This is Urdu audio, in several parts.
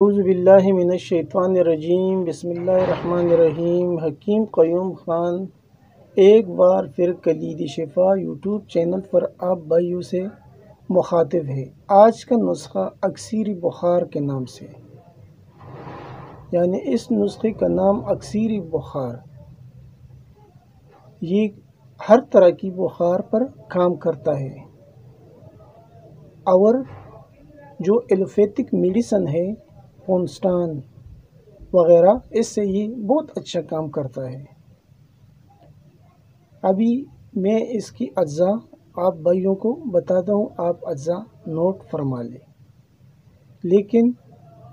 اعوذ باللہ من الشیطان الرجیم، بسم اللہ الرحمن الرحیم۔ حکیم قیوم خان ایک بار پھر کلید شفا یوٹیوب چینل پر آپ بھائیوں سے مخاطب ہے۔ آج کا نسخہ اکثیر بخار کے نام سے، یعنی اس نسخے کا نام اکثیر بخار، یہ ہر طرح کی بخار پر کام کرتا ہے، اور جو ایلوپیتھک میڈیسن ہے پونسٹان وغیرہ، اس سے یہ بہت اچھا کام کرتا ہے۔ ابھی میں اس کی اجزاء آپ بھائیوں کو بتاتا ہوں، آپ اجزاء نوٹ فرما لیں، لیکن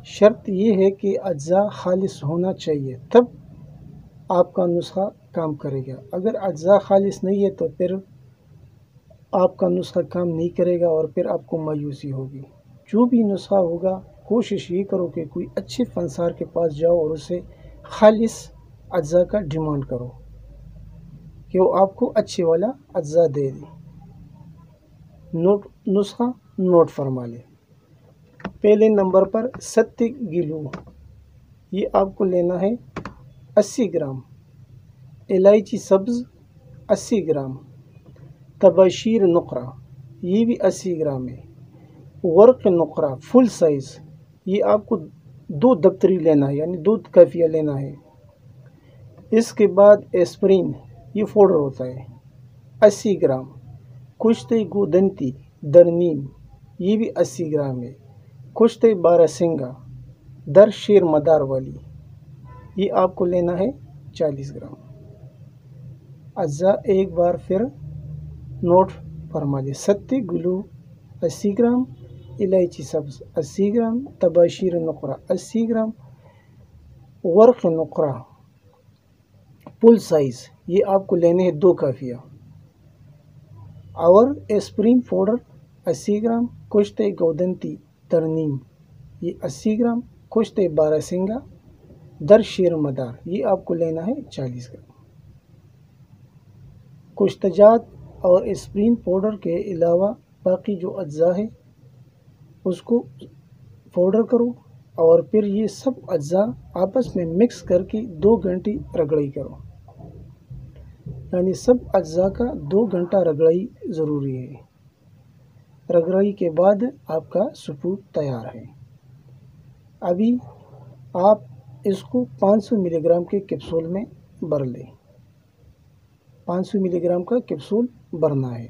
شرط یہ ہے کہ اجزاء خالص ہونا چاہیے، تب آپ کا نسخہ کام کرے گا۔ اگر اجزاء خالص نہیں ہے تو پھر آپ کا نسخہ کام نہیں کرے گا اور پھر آپ کو مایوسی ہوگی۔ جو بھی نسخہ ہوگا، کوشش یہ کرو کہ کوئی اچھے فنسار کے پاس جاؤ اور اسے خالص اجزاء کا ڈیمانڈ کرو کہ وہ آپ کو اچھے والا اجزاء دے دے۔ نسخہ نوٹ فرما لے۔ پہلے نمبر پر 70 گلو، یہ آپ کو لینا ہے 80 گرام، الائچی سبز 80 گرام، تباشیر نقرہ یہ بھی 80 گرام ہے، ورق نقرہ فل سائز، یہ آپ کو 2 دفتری لینا ہے، یعنی 2 کافیہ لینا ہے۔ اس کے بعد ایسپرین، یہ پاؤڈر ہوتا ہے 80 گرام، کشتے گودنتی درنیم، یہ بھی 80 گرام ہے، کشتے باراسنگا در شیر مدار والی، یہ آپ کو لینا ہے 40 گرام۔ اجزاء ایک بار پھر نوٹ فرما لیں۔ 70 گلو 80 گرام، الائچی سبز 80 گرام، تباشیر نقرہ 80 گرام، ورق نقرہ فل سائز، یہ آپ کو لینے ہیں 2 کافیہ، اور ایسپرین پاؤڈر 80 گرام، کشتے گودنتی ترنیم یہ 80 گرام، کشتے باراسنگا در شیر مدار یہ آپ کو لینا ہے 40 گرام۔ کشتجات اور ایسپرین پاؤڈر کے علاوہ باقی جو اجزاء ہے اس کو پاؤڈر کرو، اور پھر یہ سب اجزاء آپس میں مکس کر کے 2 گھنٹے رگڑائی کرو، یعنی سب اجزاء کا 2 گھنٹہ رگڑائی ضروری ہے۔ رگڑائی کے بعد آپ کا سپوت تیار ہے۔ ابھی آپ اس کو 500 ملی گرام کے کیپسول میں بھر لیں، 500 ملی گرام کا کیپسول بھرنا ہے۔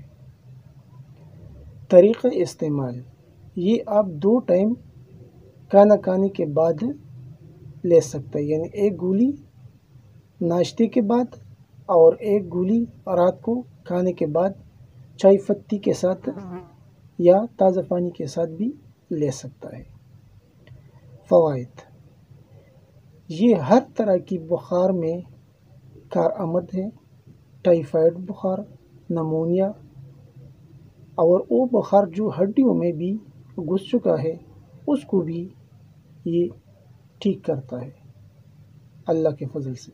طریقہ استعمال، یہ آپ 2 ٹائم کھانا کھانے کے بعد لے سکتے ہیں، یعنی 1 گولی ناشتے کے بعد اور 1 گولی رات کو کھانے کے بعد چائے پتی کے ساتھ یا تازہ پانی کے ساتھ بھی لے سکتا ہے۔ فوائد، یہ ہر طرح کی بخار میں کارآمد ہے، ٹائیفائڈ بخار، نمونیا اور وہ بخار جو ہڈیوں میں بھی گھس چکا ہے اس کو بھی یہ ٹھیک کرتا ہے اللہ کے فضل سے۔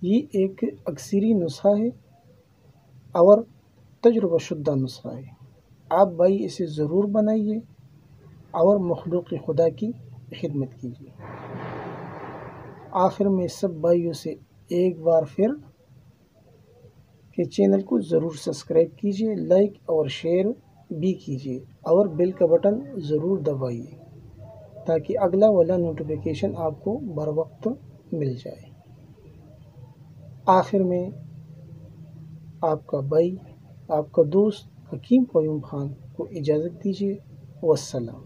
یہ ایک اکثری نسخہ ہے اور تجربہ شدہ نسخہ ہے۔ آپ بھائی اسے ضرور بنائیے اور مخلوق خدا کی خدمت کیجیے۔ آخر میں سب بھائیوں سے ایک بار پھر کہ چینل کو ضرور سبسکرائب کیجیے، لائک اور شیئر بھی کیجیے، اور بیل کا بٹن ضرور دبائیے تاکہ اگلا والا نوٹیفیکیشن آپ کو بر وقت مل جائے۔ آخر میں آپ کا بھائی، آپ کا دوست حکیم قیوم خان کو اجازت دیجیے۔ والسلام۔